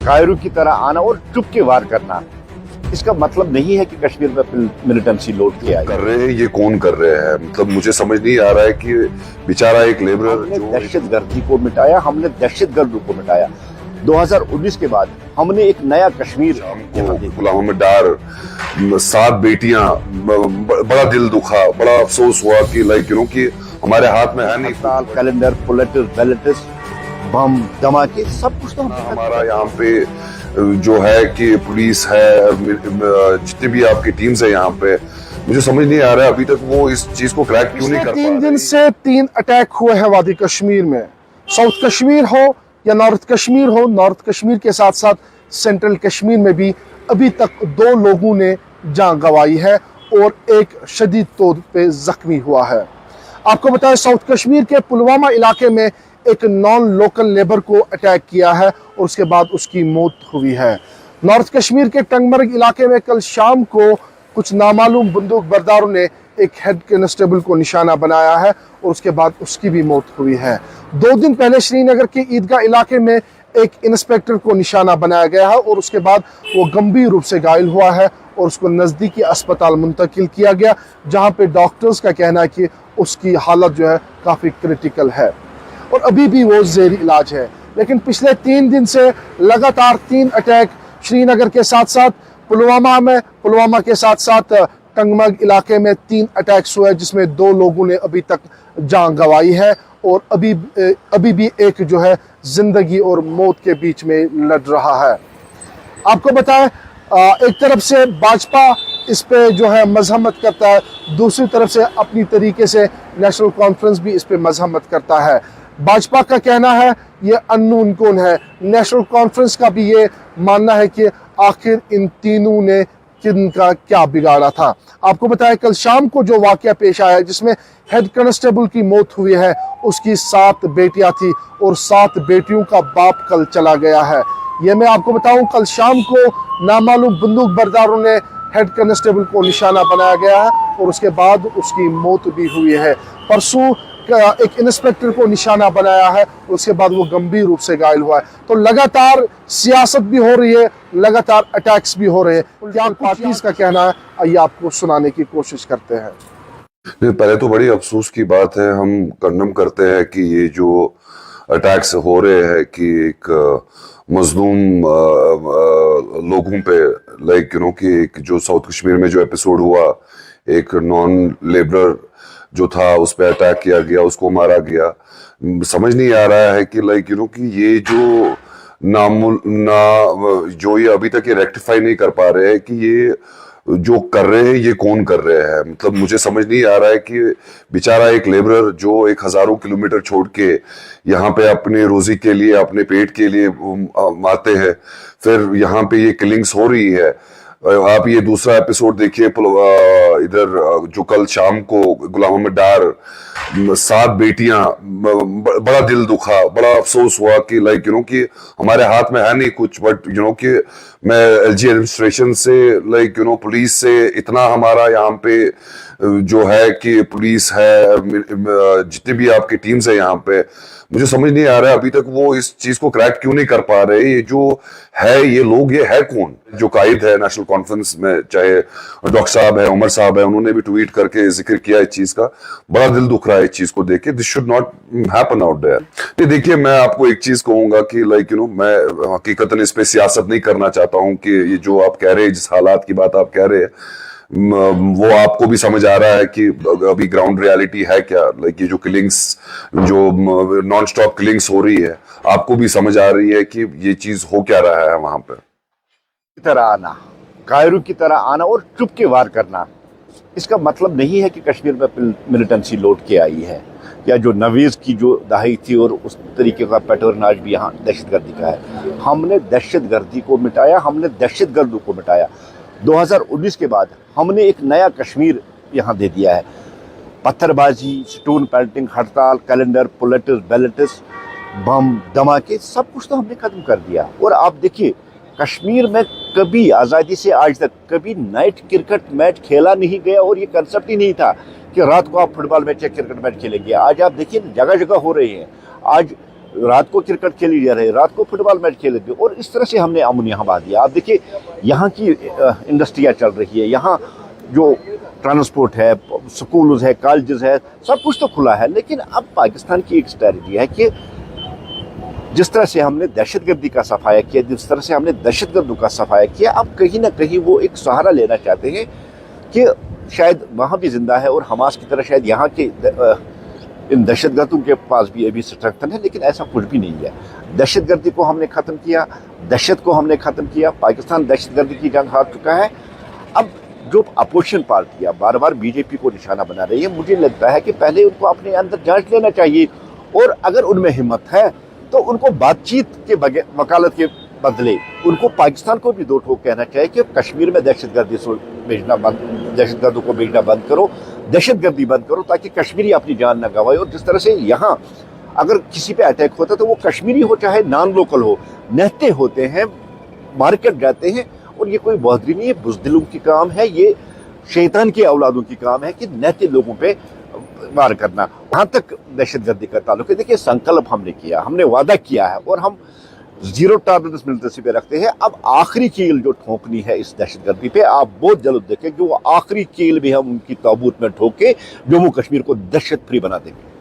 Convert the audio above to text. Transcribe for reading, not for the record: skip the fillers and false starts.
कायरू की तरह आना और चुप के वार करना, इसका मतलब नहीं है कि कश्मीर में मिलिटेंसी लौट के आई। कर रहे हैं ये कौन कर रहे हैं, मतलब मुझे समझ नहीं आ रहा है कि बेचारा एक लेबरर हमने दहशतगर्दी को मिटाया, हमने दहशतगर्द को मिटाया। 2019 के बाद हमने एक नया कश्मीर गुलामों में डार 7 बेटियां, बड़ा दिल दुखा, बड़ा अफसोस हुआ कि लाइक यू नो कि हमारे हाथ में है नहीं। कैलेंडर, बुलेटिन, बैलेटिस, बम, धमाके, सब कुछ तो हमारा यहाँ पे जो है कि पुलिस है, जितनी भी आपकी टीम्स है यहाँ पे, मुझे समझ नहीं आ रहा है अभी तक वो इस चीज को क्रैक क्यों नहीं कर पा रहे। 3 दिन से 3 अटैक हुए हैं वादी कश्मीर में। साउथ कश्मीर हो या नॉर्थ कश्मीर हो, नॉर्थ कश्मीर के साथ साथ सेंट्रल कश्मीर में भी अभी तक 2 लोगों ने जान गंवाई है और एक शदीद तौर पे जख्मी हुआ है। आपको बताएं, साउथ कश्मीर के पुलवामा इलाके में एक नॉन लोकल लेबर को अटैक किया है और उसके बाद उसकी मौत हुई है। नॉर्थ कश्मीर के टंगमर्ग इलाके में कल शाम को कुछ नामालूम बंदूक बरदारों ने एक हेड कांस्टेबल को निशाना बनाया है और उसके बाद उसकी भी मौत हुई है। 2 दिन पहले श्रीनगर के ईदगाह इलाके में एक इंस्पेक्टर को निशाना बनाया गया है और उसके बाद वो गंभीर रूप से घायल हुआ है और उसको नज़दीकी अस्पताल मुंतकिल किया गया, जहां पे डॉक्टर्स का कहना है कि उसकी हालत जो है काफ़ी क्रिटिकल है और अभी भी वो ज़ेरी इलाज है। लेकिन पिछले 3 दिन से लगातार 3 अटैक श्रीनगर के साथ साथ पुलवामा के साथ साथ टंगमर्ग इलाके में 3 अटैक्स हुए, जिसमें 2 लोगों ने अभी तक जान गंवाई है और अभी भी एक जो है जिंदगी और मौत के बीच में लड़ रहा है। आपको बताएं, एक तरफ से भाजपा इस पे जो है मजहमत करता है, दूसरी तरफ से अपनी तरीके से नेशनल कॉन्फ्रेंस भी इस पे मजहमत करता है। भाजपा का कहना है ये अननोन कौन है, नेशनल कॉन्फ्रेंस का भी ये मानना है कि आखिर इन तीनों ने किनका क्या बिगाड़ा था। आपको बताया, कल शाम को जो वाकया पेश आया जिसमें हेड कांस्टेबल की मौत हुई है, उसकी 7 बेटियां थी और 7 बेटियों का बाप कल चला गया है। ये मैं आपको बताऊं, कल शाम को नामालूम बंदूक बरदारों ने हेड कांस्टेबल को निशाना बनाया गया है और उसके बाद उसकी मौत भी हुई है। परसों एक इंस्पेक्टर को निशाना बनाया है, उसके बाद वो गंभीर रूप से घायल हुआ है। तो लगातार सियासत भी हो रही है, लगातार अटैक्स भी हो रहे हैं। क्या पार्टीज का कहना है, आइए आपको सुनाने की कोशिश करते हैं। पहले तो बड़ी अफसोस की बात है, हम कंडम करते हैं कि ये जो अटैक्स हो रहे हैं कि एक मजलूम लोगों पे लाइक यू नो कि एक जो साउथ कश्मीर में जो एपिसोड हुआ, एक नॉन लेबरर जो था उस पर अटैक किया गया, उसको मारा गया। समझ नहीं आ रहा है कि लाइक यू नो कि ये जो जो ये अभी तक ये रेक्टिफाई नहीं कर पा रहे हैं कि ये जो कर रहे हैं ये कौन कर रहे हैं। मतलब मुझे समझ नहीं आ रहा है कि बेचारा एक लेबरर जो एक हजारों किलोमीटर छोड़ के यहाँ पे अपने रोजी के लिए, अपने पेट के लिए आते हैं, फिर यहाँ पे ये किलिंग्स हो रही है। आप ये दूसरा एपिसोड देखिए, इधर जो कल शाम को गुलामों में डार 7 बेटियां, बड़ा दिल दुखा, बड़ा अफसोस हुआ कि लाइक यू नो कि हमारे हाथ में है नहीं कुछ, बट यू नो कि मैं एलजी एडमिनिस्ट्रेशन से लाइक यू नो पुलिस से इतना हमारा यहाँ पे जो है कि पुलिस है, जितनी भी आपकी टीम्स है यहाँ पे, मुझे समझ नहीं आ रहा है अभी तक वो इस चीज को क्रैक क्यों नहीं कर पा रहे। ये जो है ये लोग, ये है कौन? जो कायद है नेशनल कॉन्फ्रेंस में, चाहे डॉक्टर साहब है, उमर साहब है, उन्होंने भी ट्वीट करके जिक्र किया इस चीज का। बड़ा दिल दुख रहा है इस चीज को देख के। This should not happen out there. देखिए, मैं आपको एक चीज कहूंगा कि लाइक यू नो मैं हकीकतन इस पे सियासत नहीं करना चाहता हूँ कि ये जो आप कह रहे हैं, जिस हालात की बात आप कह रहे हैं, वो आपको भी समझ आ रहा है कि अभी ग्राउंड रियलिटी है क्या। लाइक ये जो किलिंग्स, जो नॉन स्टॉप किलिंग्स हो रही है, आपको भी समझ आ रही है कि ये चीज हो क्या रहा है वहां पर। तरह आना, कायरू की तरह आना और चुप के वार करना, इसका मतलब नहीं है कि कश्मीर में मिलिटेंसी लौट के आई है, या जो नवीज की जो दहाई थी और उस तरीके का पैटर्न आज भी यहाँ दहशतगर्दी का है। हमने दहशतगर्दी को मिटाया, हमने दहशतगर्दों को मिटाया। 2019 के बाद हमने एक नया कश्मीर यहाँ दे दिया है। पत्थरबाजी, स्टोन पेल्टिंग, हड़ताल, कैलेंडर, बुलेटिन, बैलेटिस, बम, धमाके, सब कुछ तो हमने खत्म कर दिया। और आप देखिए, कश्मीर में कभी आज़ादी से आज तक कभी नाइट क्रिकेट मैच खेला नहीं गया और ये कंसेप्ट ही नहीं था कि रात को आप फुटबॉल मैच या क्रिकेट मैच खेलेंगे। आज आप देखिए, जगह जगह हो रहे हैं। आज रात को क्रिकेट खेली जा रही है, रात को फुटबॉल मैच खेले थे, और इस तरह से हमने अमन यहाँ बहा दिया। आप देखिए यहाँ की इंडस्ट्रियाँ चल रही है, यहाँ जो ट्रांसपोर्ट है, स्कूल है, कॉलेज है, सब कुछ तो खुला है। लेकिन अब पाकिस्तान की एक स्ट्रैटेजी है कि जिस तरह से हमने दहशतगर्दी का सफाया किया, जिस तरह से हमने दहशतगर्दों का सफाया किया, अब कहीं ना कहीं वो एक सहारा लेना चाहते हैं कि शायद वहाँ भी जिंदा है, और हमास की तरह शायद यहाँ के इन दहशतगर्दों के पास भी अभी स्ट्रेंथन है। लेकिन ऐसा कुछ भी नहीं है। दहशतगर्दी को हमने ख़त्म किया, दहशत को हमने ख़त्म किया, पाकिस्तान दहशतगर्दी की जंग हार चुका है। अब जो अपोजिशन पार्टियाँ बार बार बीजेपी को निशाना बना रही है, मुझे लगता है कि पहले उनको अपने अंदर जांच लेना चाहिए, और अगर उनमें हिम्मत है तो उनको बातचीत के बगैर, वकालत के बदले उनको पाकिस्तान को भी दो ठोक कहना चाहिए कि कश्मीर में दहशतगर्दी भेजना बंद, दहशतगर्दों को भेजना बंद करो, दहशतगर्दी बंद करो, ताकि कश्मीरी अपनी जान न गंवाए। और जिस तरह से यहाँ अगर किसी पे अटैक होता है तो वो कश्मीरी हो चाहे नॉन लोकल हो, नहते होते हैं, मार्केट जाते हैं, और ये कोई बहादुरी नहीं है, बुज़दिलों की काम है, ये शैतान की औलादों की काम है कि नहते लोगों पे वार करना। वहाँ तक दहशतगर्दी का ताल्लुक है। देखिए संकल्प हमने किया, हमने वादा किया है, और हम जीरो टॉलरेंस मिलिटेंसी पे रखते हैं। अब आखिरी कील जो ठोकनी है इस दहशतगर्दी पे, आप बहुत जल्द देखें कि वो आखिरी कील भी हम उनकी ताबूत में ठोक के जम्मू कश्मीर को दहशत फ्री बना देंगे।